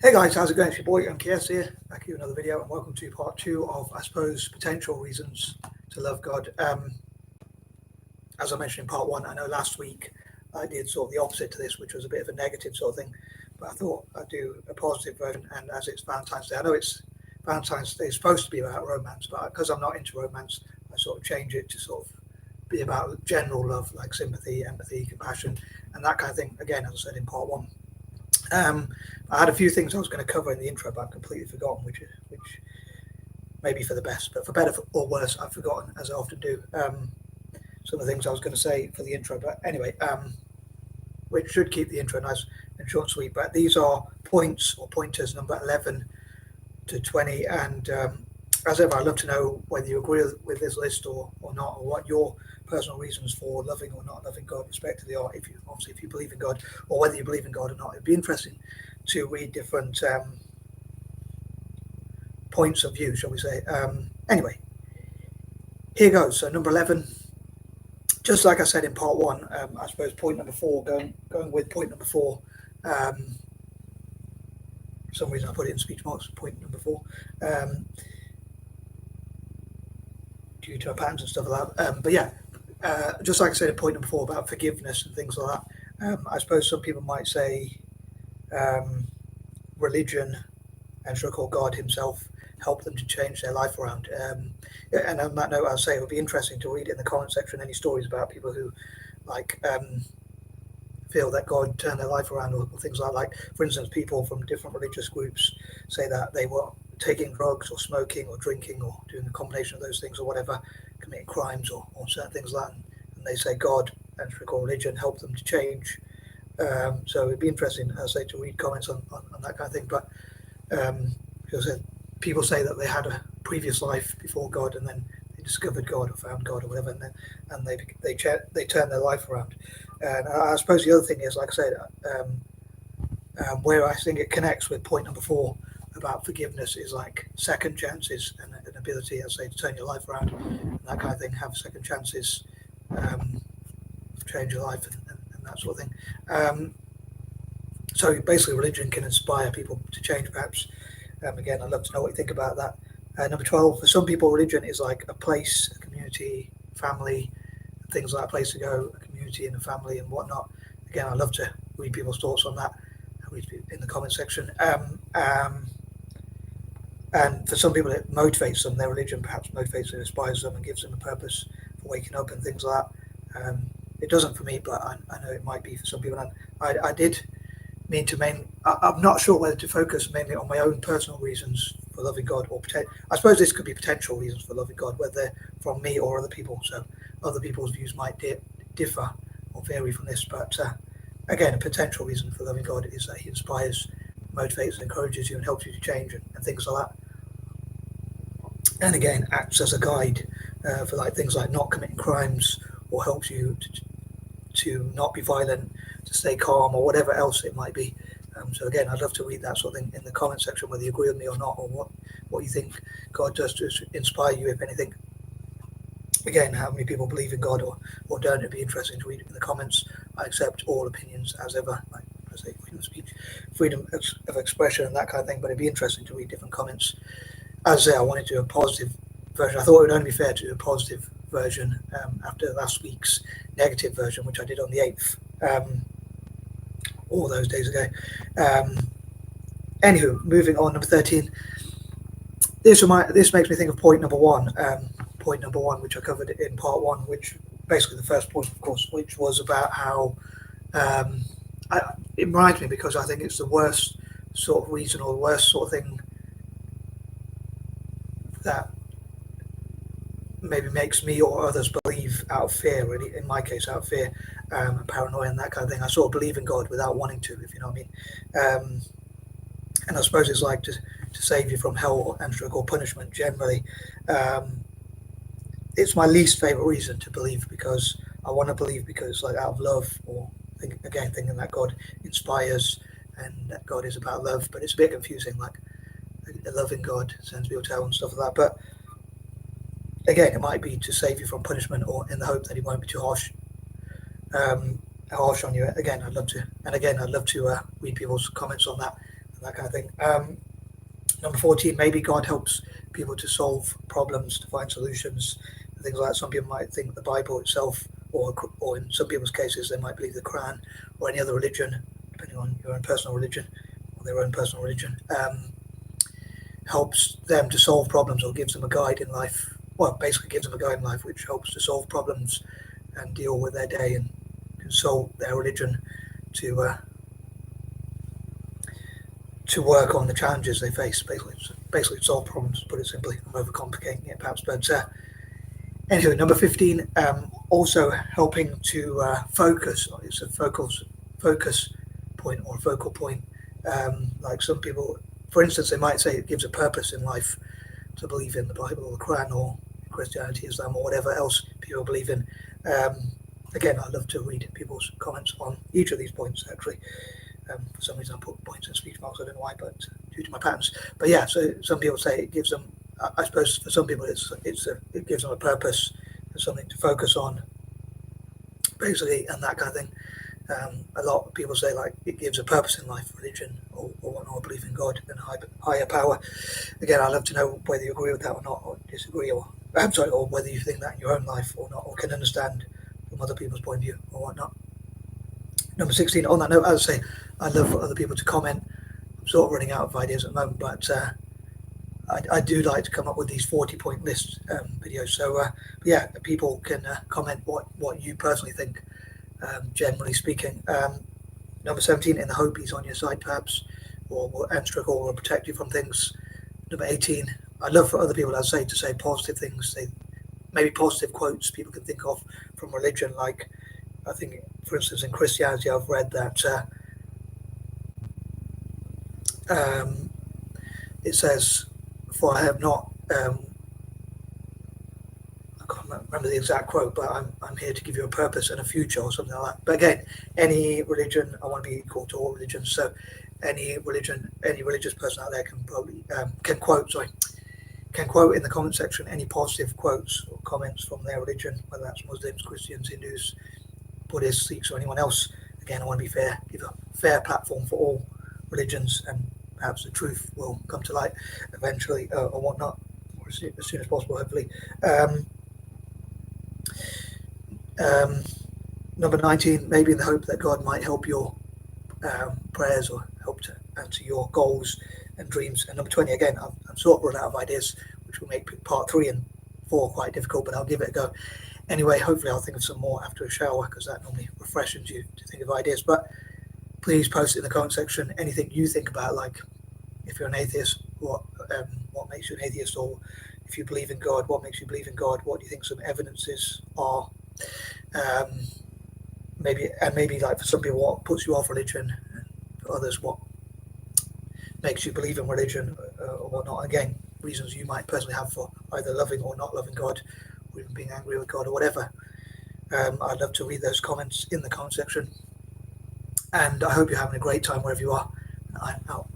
Hey guys, how's it going? It's your boy M.K.S here, back here with another video, and welcome to part two of, I suppose, potential reasons to love God. As I mentioned in part one, I know last week I did sort of the opposite to this, which was a bit of a negative sort of thing, but I thought I'd do a positive version. And as it's Valentine's Day, I know it's Valentine's Day is supposed to be about romance, but because I'm not into romance, I sort of change it to sort of be about general love, like sympathy, empathy, compassion, and that kind of thing. Again, as I said in part one. Um, I had a few things I was going to cover in the intro, but I've completely forgotten, which may be for the best, but for better or worse, I've forgotten, as I often do. Some of the things I was going to say for the intro, but anyway, which should keep the intro nice and short and sweet. But these are points or pointers number 11 to 20, and as ever, I'd love to know whether you agree with this list or not, or what your personal reasons for loving or not loving God respectively are. If you obviously if you believe in God, or whether you believe in God or not, it'd be interesting to read different points of view, shall we say. Anyway, here goes. So number 11, just like I said in part one, I suppose point number four, going with point number four. For some reason I put it in speech marks. Point number four. Due to our patterns and stuff like that. But yeah, just like I said in point number four about forgiveness and things like that. I suppose some people might say religion and so-called God Himself help them to change their life around. And on that note, I'll say it would be interesting to read in the comment section any stories about people who like feel that God turned their life around, or things like for instance, people from different religious groups say that they were taking drugs or smoking or drinking or doing a combination of those things or whatever, committing crimes or certain things like that, and they say God and so-called religion helped them to change. So it'd be interesting, as I say, to read comments on that kind of thing. But because people say that they had a previous life before God, and then they discovered God or found God or whatever, and they turn their life around. And I suppose the other thing is, like I said, where I think it connects with point number four about forgiveness is like second chances and an ability, as I say, to turn your life around and that kind of thing. Have second chances, change your life and that sort of thing. So basically, religion can inspire people to change, perhaps. Again, I'd love to know what you think about that. Number 12, for some people, religion is like a place, a community, family, things like a place to go, a community and a family and whatnot. Again, I'd love to read people's thoughts on that in the comment section. And for some people, it motivates them. Their religion perhaps motivates and inspires them and gives them a purpose for waking up and things like that. It doesn't for me, but I know it might be for some people. And I did mean to I'm not sure whether to focus mainly on my own personal reasons for loving God, or I suppose this could be potential reasons for loving God, whether they're from me or other people. So other people's views might differ or vary from this, but again, a potential reason for loving God is that He inspires, motivates, and encourages you and helps you to change and things like that. And again, acts as a guide for like things like not committing crimes, or helps you to not be violent, to stay calm, or whatever else it might be. So again, I'd love to read that sort of thing in the comment section, whether you agree with me or not, or what you think God does to inspire you, if anything. Again, how many people believe in God or don't, it'd be interesting to read in the comments. I accept all opinions as ever, like I say, freedom of speech, freedom of expression and that kind of thing, but it'd be interesting to read different comments. As I say, I wanted to do a positive version. I thought it would only be fair to do a positive version after last week's negative version, which I did on the 8th, all those days ago. Anywho, moving on, number 13. This makes me think of point number one. Point number one, which I covered in part one, which basically the first point, of course, which was about how it reminds me, because I think it's the worst sort of reason or the worst sort of thing that maybe makes me or others believe out of fear, really, in my case, out of fear, paranoia and that kind of thing. I sort of believe in God without wanting to, if you know what I mean. And I suppose it's like to save you from hell and or punishment generally. It's my least favourite reason to believe, because I want to believe because like out of love, or thinking that God inspires and that God is about love. But it's a bit confusing, like a loving God sends people to hell and stuff like that. But again, it might be to save you from punishment, or in the hope that He won't be too harsh on you. Again, I'd love to read people's comments on that that kind of thing. Number 14, maybe God helps people to solve problems, to find solutions, and things like that. Some people might think the Bible itself, or in some people's cases, they might believe the Quran or any other religion, depending on your own personal religion or their own personal religion, helps them to solve problems or gives them a guide in life. Well, basically gives them a guide in life which helps to solve problems and deal with their day and consult their religion to work on the challenges they face. Basically solve problems. Put it simply, I'm overcomplicating it perhaps, but anyway, number 15, also helping to focus. It's a focus point or a focal point. Like some people, for instance, they might say it gives a purpose in life to believe in the Bible or the Quran or Christianity, Islam, or whatever else people believe in. Again, I love to read people's comments on each of these points, actually. For some reason, I put points in speech marks. I don't know why, but due to my patterns. But yeah, so some people say it gives them. I suppose for some people, it gives them a purpose, something to focus on, basically, and that kind of thing. A lot of people say like it gives a purpose in life, religion, or whatnot, or belief in God and higher power. Again, I'd love to know whether you agree with that or not, or disagree, or I'm sorry, or whether you think that in your own life or not, or can understand from other people's point of view or whatnot. Number 16. On that note, as I say, I'd love for other people to comment. I'm sort of running out of ideas at the moment, but I do like to come up with these 40-point list videos. So yeah, people can comment what you personally think. Generally speaking, number 17, in the hope he's on your side, perhaps, or will answer or will protect you from things. Number 18, I'd love for other people, I'd say, to say positive things, maybe positive quotes people can think of from religion. Like, I think, for instance, in Christianity, I've read that it says, "For I have not." I can't remember the exact quote, but I'm here to give you a purpose and a future, or something like that. But again, any religion, I want to be equal to all religions. So, any religion, any religious person out there can probably can quote in the comment section any positive quotes or comments from their religion, whether that's Muslims, Christians, Hindus, Buddhists, Sikhs, or anyone else. Again, I want to be fair, give a fair platform for all religions, and perhaps the truth will come to light eventually, or whatnot, or as soon as possible, hopefully. Number 19, maybe in the hope that God might help your prayers or help to answer your goals and dreams. And number 20, again, I'm sort of run out of ideas, which will make part 3 and 4 quite difficult, but I'll give it a go. Anyway, hopefully I'll think of some more after a shower, because that normally refreshes you to think of ideas. But please post it in the comment section anything you think about, like if you're an atheist, what makes you an atheist, or if you believe in God, what makes you believe in God, what do you think some evidences are, maybe like for some people what puts you off religion, and for others what makes you believe in religion, or whatnot. Again, reasons you might personally have for either loving or not loving God, or even being angry with God, or whatever. I'd love to read those comments in the comment section, and I hope you're having a great time wherever you are. I'm out.